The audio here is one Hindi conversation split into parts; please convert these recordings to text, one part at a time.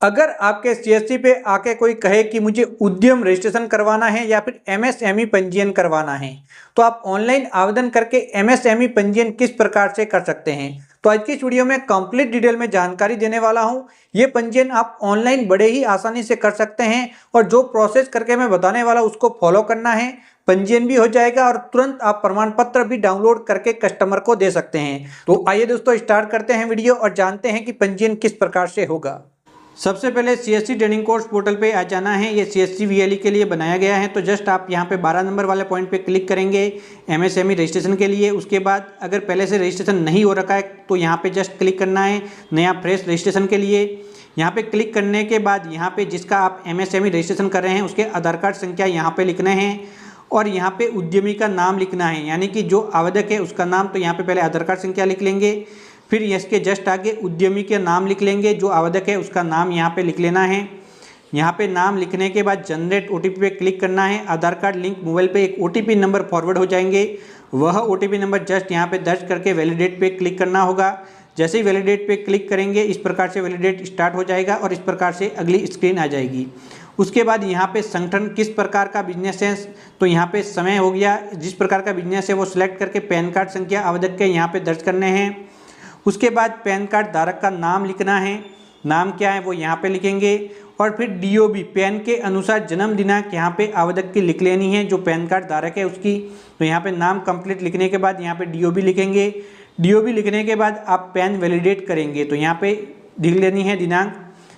अगर आपके सीएससी पे आके कोई कहे कि मुझे उद्यम रजिस्ट्रेशन करवाना है या फिर एमएसएमई पंजीयन करवाना है, तो आप ऑनलाइन आवेदन करके एमएसएमई पंजीयन किस प्रकार से कर सकते हैं। तो आज की इस वीडियो में कंप्लीट डिटेल में जानकारी देने वाला हूं। ये पंजीयन आप ऑनलाइन बड़े ही आसानी से कर सकते हैं और जो प्रोसेस करके मैं बताने वाला हूं उसको फॉलो करना है। पंजीयन भी हो जाएगा और तुरंत आप प्रमाण पत्र भी डाउनलोड करके कस्टमर को दे सकते हैं। तो आइए दोस्तों स्टार्ट करते हैं वीडियो और जानते हैं कि पंजीयन किस प्रकार से होगा। सबसे पहले सीएससी ट्रेनिंग कोर्स पोर्टल पे आ जाना है। ये सीएससी वीएलई के लिए बनाया गया है। तो जस्ट आप यहाँ पे 12 नंबर वाले पॉइंट पे क्लिक करेंगे एमएसएमई रजिस्ट्रेशन के लिए। उसके बाद अगर पहले से रजिस्ट्रेशन नहीं हो रखा है तो यहाँ पे जस्ट क्लिक करना है नया फ्रेश रजिस्ट्रेशन के लिए। यहाँ पे क्लिक करने के बाद यहाँ पे जिसका आप एमएसएमई रजिस्ट्रेशन कर रहे हैं उसके आधार कार्ड संख्या यहाँ पे लिखना है और यहाँ पे उद्यमी का नाम लिखना है, यानी कि जो आवेदक है उसका नाम। तो यहाँ पे पहले आधार कार्ड संख्या लिख लेंगे, फिर इसके जस्ट आगे उद्यमी के नाम लिख लेंगे, जो आवेदक है उसका नाम यहाँ पे लिख लेना है। यहाँ पे नाम लिखने के बाद जनरेट ओटीपी पे क्लिक करना है। आधार कार्ड लिंक मोबाइल पे एक ओटीपी नंबर फॉरवर्ड हो जाएंगे, वह ओटीपी नंबर जस्ट यहाँ पे दर्ज करके वैलिडेट पे क्लिक करना होगा। जैसे ही वैलिडेट पे क्लिक करेंगे इस प्रकार से वैलिडेट स्टार्ट हो जाएगा और इस प्रकार से अगली स्क्रीन आ जाएगी। उसके बाद यहाँ पे संगठन किस प्रकार का बिजनेस है, तो यहाँ पे समय हो गया, जिस प्रकार का बिजनेस है वो सिलेक्ट करके पैन कार्ड संख्या आवेदक के यहाँ पे दर्ज करने हैं। उसके बाद पैन कार्ड धारक का नाम लिखना है, नाम क्या है वो यहाँ पे लिखेंगे और फिर डीओबी पैन के अनुसार जन्म दिनांक यहाँ पे आवेदक की लिख लेनी है, जो पैन कार्ड धारक है उसकी। तो यहाँ पे नाम कंप्लीट लिखने के बाद यहाँ पे डीओबी लिखेंगे। डीओबी लिखने के बाद आप पैन वैलिडेट करेंगे, तो यहाँ पे लिख लेनी है दिनांक,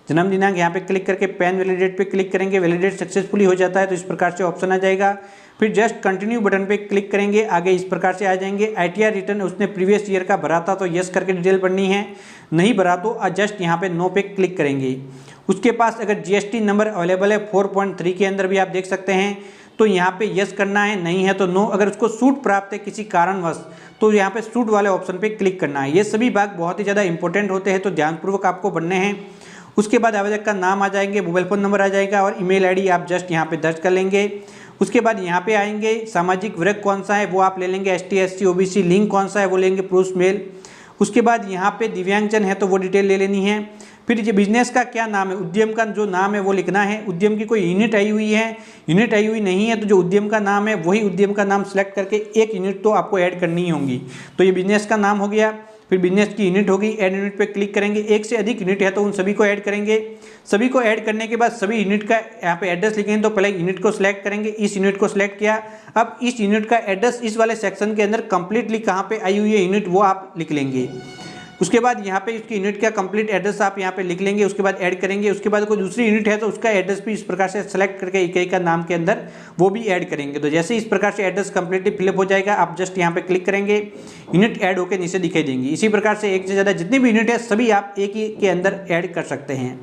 जन्म दिनांक। यहाँ पे क्लिक करके पैन वैलिडेट पे क्लिक करेंगे, वैलिडेट सक्सेसफुली हो जाता है तो इस प्रकार से ऑप्शन आ जाएगा। फिर जस्ट कंटिन्यू बटन पे क्लिक करेंगे, आगे इस प्रकार से आ जाएंगे। आईटीआर रिटर्न उसने प्रीवियस ईयर का भरा था तो यस करके डिटेल भरनी है, नहीं भरा तो जस्ट यहाँ पे नो पे क्लिक करेंगे। उसके पास अगर जीएसटी नंबर अवेलेबल है 4.3 के अंदर भी आप देख सकते हैं तो यहाँ पे यस करना है, नहीं है तो नो। अगर उसको सूट प्राप्त है किसी कारणवश तो यहाँ पे सूट वाले ऑप्शन पे क्लिक करना है। ये सभी भाग बहुत ही ज़्यादा इंपॉर्टेंट होते हैं तो ध्यानपूर्वक आपको बनने हैं। उसके बाद आवेदक का नाम आ जाएंगे, मोबाइल फ़ोन नंबर आ जाएगा और ईमेल आईडी आप जस्ट यहाँ पे दर्ज कर लेंगे। उसके बाद यहाँ पे आएंगे, सामाजिक वर्ग कौन सा है वो आप ले लेंगे, एसटी एससी ओबीसी, लिंग कौन सा है वो लेंगे, पुरुष मेल। उसके बाद यहाँ पे दिव्यांगजन है तो वो डिटेल ले लेनी है। फिर ये बिजनेस का क्या नाम है, उद्यम का जो नाम है वो लिखना है। उद्यम की कोई यूनिट आई हुई है, यूनिट आई हुई नहीं है तो जो उद्यम का नाम है वही उद्यम का नाम सेलेक्ट करके एक यूनिट तो आपको ऐड करनी ही होगी। तो ये बिजनेस का नाम हो गया। फिर बिजनेस की यूनिट होगी, ऐड यूनिट पे क्लिक करेंगे। एक से अधिक यूनिट है तो उन सभी को ऐड करेंगे। सभी को ऐड करने के बाद सभी यूनिट का यहाँ पे एड्रेस लिखेंगे, तो पहले यूनिट को सिलेक्ट करेंगे, इस यूनिट को सिलेक्ट किया। अब इस यूनिट का एड्रेस इस वाले सेक्शन के अंदर कंप्लीटली कहाँ पे आई हुई है यूनिट वो आप लिख लेंगे। उसके बाद यहाँ पे इसकी यूनिट का कंप्लीट एड्रेस आप यहाँ पे लिख लेंगे। उसके बाद ऐड करेंगे। उसके बाद कोई दूसरी यूनिट है तो उसका एड्रेस भी इस प्रकार से सेलेक्ट करके इकाई का नाम के अंदर वो भी ऐड करेंगे। तो जैसे इस प्रकार से एड्रेस कंप्लीटली फिलअप हो जाएगा, आप जस्ट यहाँ पे क्लिक करेंगे, यूनिट ऐड होकर नीचे दिखाई देंगी। इसी प्रकार से एक से ज़्यादा जितनी भी यूनिट है सभी आप एक ही के अंदर ऐड कर सकते हैं।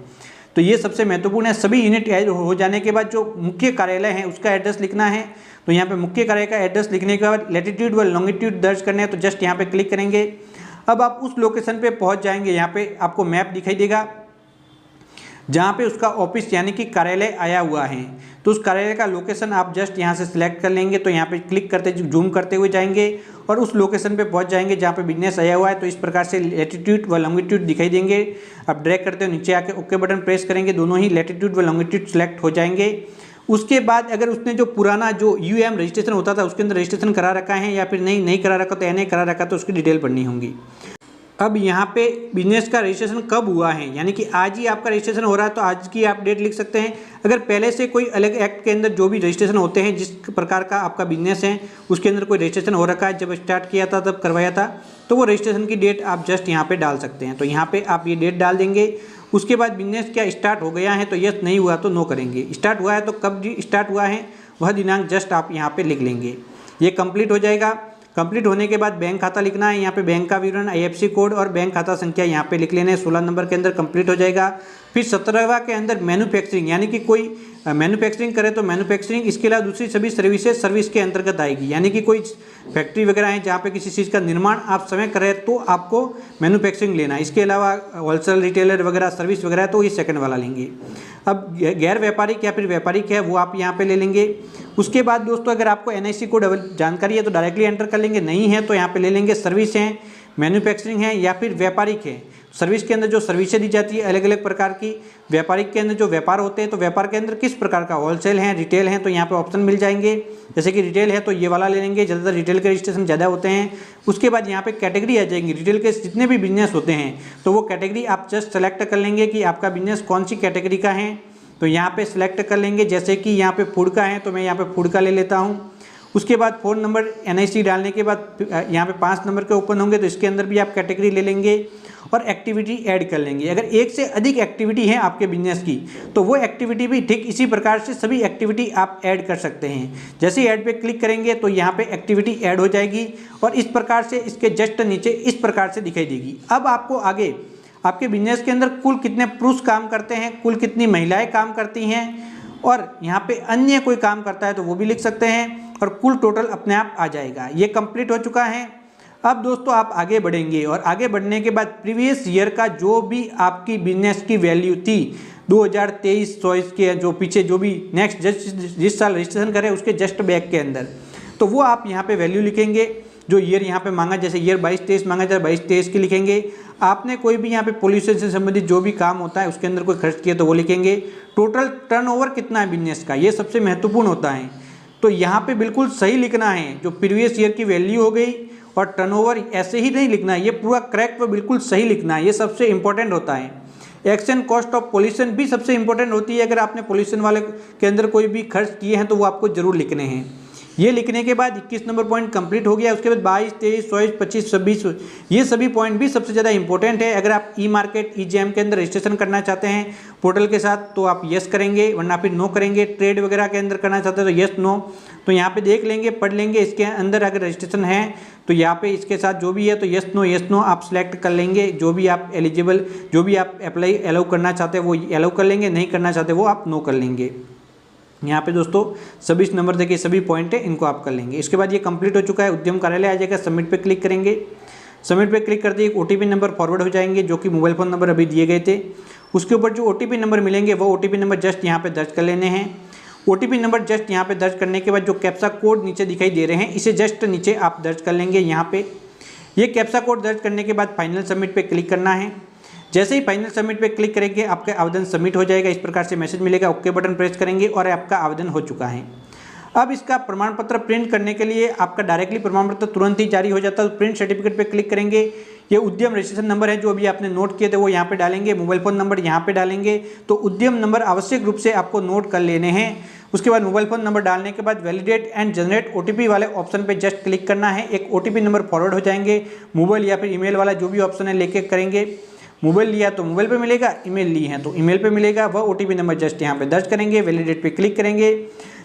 तो ये सबसे महत्वपूर्ण है। सभी यूनिट ऐड हो जाने के बाद जो मुख्य कार्यालय है उसका एड्रेस लिखना है। तो यहाँ पे मुख्य कार्यालय का एड्रेस लिखने के बाद लैटिट्यूड व लॉन्गिट्यूड दर्ज करने हैं, तो जस्ट यहाँ पे क्लिक करेंगे। अब आप उस लोकेशन पे पहुँच जाएंगे, यहाँ पे आपको मैप दिखाई देगा जहाँ पे उसका ऑफिस यानी कि कार्यालय आया हुआ है। तो उस कार्यालय का लोकेशन आप जस्ट यहाँ से सिलेक्ट कर लेंगे। तो यहाँ पे क्लिक करते जूम करते हुए जाएंगे और उस लोकेशन पे पहुँच जाएंगे जहाँ पे बिजनेस आया हुआ है। तो इस प्रकार से लैटिट्यूड व लॉन्गिट्यूड दिखाई देंगे। आप ड्रैग करते हुए नीचे आके ओके बटन प्रेस करेंगे, दोनों ही लैटिट्यूड व लॉन्गिट्यूड सेलेक्ट हो जाएंगे। उसके बाद अगर उसने जो पुराना जो यूएम रजिस्ट्रेशन होता था उसके अंदर रजिस्ट्रेशन करा रखा है या फिर नहीं करा रखा तो एनए करा रखा तो उसकी डिटेल पढ़नी होगी। अब यहाँ पे बिजनेस का रजिस्ट्रेशन कब हुआ है, यानी कि आज ही आपका रजिस्ट्रेशन हो रहा है तो आज की आप डेट लिख सकते हैं। अगर पहले से कोई अलग एक्ट के अंदर जो भी रजिस्ट्रेशन होते हैं, जिस प्रकार का आपका बिजनेस है उसके अंदर कोई रजिस्ट्रेशन हो रखा है, जब स्टार्ट किया था तब करवाया था, तो वो रजिस्ट्रेशन की डेट आप जस्ट यहाँ पे डाल सकते हैं। तो यहाँ पे आप ये डेट डाल देंगे। उसके बाद बिजनेस क्या स्टार्ट हो गया है तो यस, नहीं हुआ तो नो करेंगे। स्टार्ट हुआ है तो कब स्टार्ट हुआ है वह दिनांक जस्ट आप यहाँ पे लिख लेंगे। ये कंप्लीट हो जाएगा। कंप्लीट होने के बाद बैंक खाता लिखना है, यहाँ पे बैंक का विवरण, आईएफएससी कोड और बैंक खाता संख्या यहाँ पे लिख लेने हैं। 16 नंबर के अंदर कंप्लीट हो जाएगा। फिर 17वां के अंदर मैन्युफैक्चरिंग, यानी कि कोई मैन्युफैक्चरिंग करे तो मैन्युफैक्चरिंग, इसके अलावा दूसरी सभी सर्विसेज सर्विस के अंतर्गत आएगी। यानी कि कोई फैक्ट्री वगैरह है जहाँ पे किसी चीज़ का निर्माण आप समय करें तो आपको मैन्युफैक्चरिंग लेना है। इसके अलावा होलसेल रिटेलर वगैरह सर्विस वगैरह है तो ये सेकंड वाला लेंगे। अब गैर व्यापारिक या फिर व्यापारिक है वो आप यहाँ पे ले लेंगे। उसके बाद दोस्तों अगर आपको एनआईसी कोड जानकारी है तो डायरेक्टली एंटर कर लेंगे, नहीं है तो यहाँ पे ले लेंगे सर्विस है, मैन्युफैक्चरिंग है या फिर व्यापारिक है। सर्विस के अंदर जो सर्विसेज दी जाती है अलग अलग प्रकार की, व्यापारिक के अंदर जो व्यापार होते हैं तो व्यापार के अंदर किस प्रकार का होलसेल है, रिटेल है, तो यहाँ पे ऑप्शन मिल जाएंगे। जैसे कि रिटेल है तो ये वाला ले लेंगे, ज़्यादातर रिटेल के रजिस्ट्रेशन ज़्यादा होते हैं। उसके बाद यहाँ पे कैटेगरी आ जाएंगी, रिटेल के जितने भी बिजनेस होते हैं तो वो कैटेगरी आप जस्ट सेलेक्ट कर लेंगे कि आपका बिजनेस कौन सी कैटेगरी का है, तो यहाँ पे सिलेक्ट कर लेंगे। जैसे कि यहाँ पे फूड का है तो मैं यहाँ पे फूड का ले लेता हूँ। उसके बाद फ़ोन नंबर NIC डालने के बाद यहाँ पे 5 नंबर के ओपन होंगे तो इसके अंदर भी आप कैटेगरी ले लेंगे और एक्टिविटी ऐड कर लेंगे। अगर एक से अधिक एक्टिविटी है आपके बिजनेस की तो वो एक्टिविटी भी ठीक इसी प्रकार से सभी एक्टिविटी आप ऐड कर सकते हैं। जैसे ही ऐड पे क्लिक करेंगे तो यहाँ पे एक्टिविटी ऐड हो जाएगी और इस प्रकार से इसके जस्ट नीचे इस प्रकार से दिखाई देगी। अब आपको आगे आपके बिजनेस के अंदर कुल कितने पुरुष काम करते हैं, कुल कितनी महिलाएं काम करती हैं और यहाँ पे अन्य कोई काम करता है तो वो भी लिख सकते हैं और कुल टोटल अपने आप आ जाएगा। ये कंप्लीट हो चुका है। अब दोस्तों आप आगे बढ़ेंगे और आगे बढ़ने के बाद प्रीवियस ईयर का जो भी आपकी बिजनेस की वैल्यू थी 2023-24 के जो पीछे जो भी नेक्स्ट जिस साल रजिस्ट्रेशन करें उसके जस्ट बैक के अंदर, तो वो आप यहाँ पे वैल्यू लिखेंगे। जो ईयर यहाँ पे मांगा, जैसे ईयर 22-23 मांगा जाए 22-23 की लिखेंगे। आपने कोई भी यहाँ पे पॉल्यूशन से संबंधित जो भी काम होता है उसके अंदर कोई खर्च किया तो वो लिखेंगे। टोटल टर्नओवर कितना है बिजनेस का, ये सबसे महत्वपूर्ण होता है, तो यहाँ पे बिल्कुल सही लिखना है। जो प्रीवियस ईयर की वैल्यू हो गई और टर्नओवर ऐसे ही नहीं लिखना है, ये पूरा करेक्ट व बिल्कुल सही लिखना है, ये सबसे इंपॉर्टेंट होता है। एक्शन कॉस्ट ऑफ पोल्यूशन भी सबसे इंपॉर्टेंट होती है। अगर आपने पोल्यूशन वाले के अंदर कोई भी खर्च किए हैं तो वो आपको जरूर लिखने हैं। ये लिखने के बाद 21 नंबर पॉइंट कंप्लीट हो गया। उसके बाद 22, 23, 24, 25, 26 ये सभी पॉइंट भी सबसे ज़्यादा इंपॉर्टेंट है। अगर आप ई मार्केट EGM के अंदर रजिस्ट्रेशन करना चाहते हैं पोर्टल के साथ तो आप यस करेंगे, वरना फिर नो करेंगे। ट्रेड वगैरह के अंदर करना चाहते हैं तो यस नो, तो यहाँ पे देख लेंगे, पढ़ लेंगे। इसके अंदर अगर रजिस्ट्रेशन है तो यहाँ पे इसके साथ जो भी है तो यस नो आप सिलेक्ट कर लेंगे। जो भी आप एलिजिबल, जो भी आप अप्लाई अलाउ करना चाहते हैं वो अलाउ कर लेंगे, नहीं करना चाहते वो आप नो कर लेंगे। यहाँ पे दोस्तों 26 नंबर देखिए सभी पॉइंट है, इनको आप कर लेंगे। इसके बाद ये कंप्लीट हो चुका है। उद्यम कार्यालय आ जाएगा, सबमिट पे क्लिक करेंगे। सबमिट पे क्लिक करते ही एक OTP नंबर फॉरवर्ड हो जाएंगे जो कि मोबाइल फ़ोन नंबर अभी दिए गए थे। उसके ऊपर जो OTP नंबर मिलेंगे वो OTP नंबर जस्ट यहाँ पे दर्ज कर लेने हैं। OTP नंबर जस्ट यहाँ पे दर्ज करने के बाद जो कैप्चा कोड नीचे दिखाई दे रहे हैं इसे जस्ट नीचे आप दर्ज कर लेंगे। यहाँ पे ये कैप्चा कोड दर्ज करने के बाद फाइनल सबमिट पे क्लिक करना है। जैसे ही फाइनल सबमिट पे क्लिक करेंगे आपका आवेदन सबमिट हो जाएगा। इस प्रकार से मैसेज मिलेगा, ओके बटन प्रेस करेंगे और आपका आवेदन हो चुका है। अब इसका प्रमाण पत्र प्रिंट करने के लिए आपका डायरेक्टली प्रमाण पत्र तुरंत ही जारी हो जाता है। तो प्रिंट सर्टिफिकेट पे क्लिक करेंगे। ये उद्यम रजिस्ट्रेशन नंबर है जो अभी आपने नोट किए थे वो यहाँ पे डालेंगे, मोबाइल फ़ोन नंबर यहाँ पे डालेंगे। तो उद्यम नंबर आवश्यक रूप से आपको नोट कर लेने हैं। उसके बाद मोबाइल फ़ोन नंबर डालने के बाद वैलिडेट एंड जनरेट OTP वाले ऑप्शन पे जस्ट क्लिक करना है। एक OTP नंबर फॉरवर्ड हो जाएंगे, मोबाइल या फिर ईमेल वाला जो भी ऑप्शन है लेके करेंगे। मोबाइल लिया तो मोबाइल पे मिलेगा, ईमेल ली है तो ईमेल पे मिलेगा। वह OTP नंबर जस्ट यहाँ पे दर्ज करेंगे, वैलिडेट पे क्लिक करेंगे।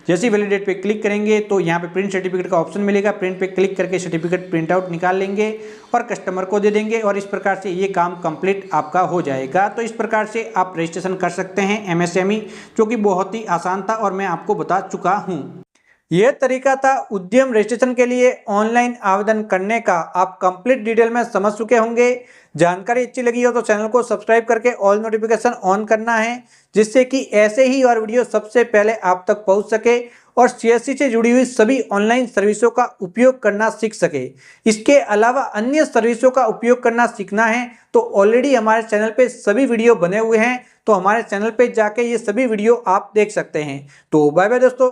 जैसे ही वैलिडेट पे क्लिक करेंगे तो यहाँ पे प्रिंट सर्टिफिकेट का ऑप्शन मिलेगा। प्रिंट पे क्लिक करके सर्टिफिकेट प्रिंट आउट निकाल लेंगे और कस्टमर को दे देंगे और इस प्रकार से ये काम कंप्लीट आपका हो जाएगा। तो इस प्रकार से आप रजिस्ट्रेशन कर सकते हैं MSME, जो कि बहुत ही आसान था और मैं आपको बता चुका हूँ। यह तरीका था उद्यम रजिस्ट्रेशन के लिए ऑनलाइन आवेदन करने का। आप कंप्लीट डिटेल में समझ चुके होंगे। जानकारी अच्छी लगी हो तो चैनल को सब्सक्राइब करके ऑल नोटिफिकेशन ऑन करना है, जिससे कि ऐसे ही और वीडियो सबसे पहले आप तक पहुंच सके और CSC से जुड़ी हुई सभी ऑनलाइन सर्विसों का उपयोग करना सीख सके। इसके अलावा अन्य सर्विसों का उपयोग करना सीखना है तो ऑलरेडी हमारे चैनल पे सभी वीडियो बने हुए हैं, तो हमारे चैनल पे जाके ये सभी वीडियो आप देख सकते हैं। तो बाय बाय दोस्तों।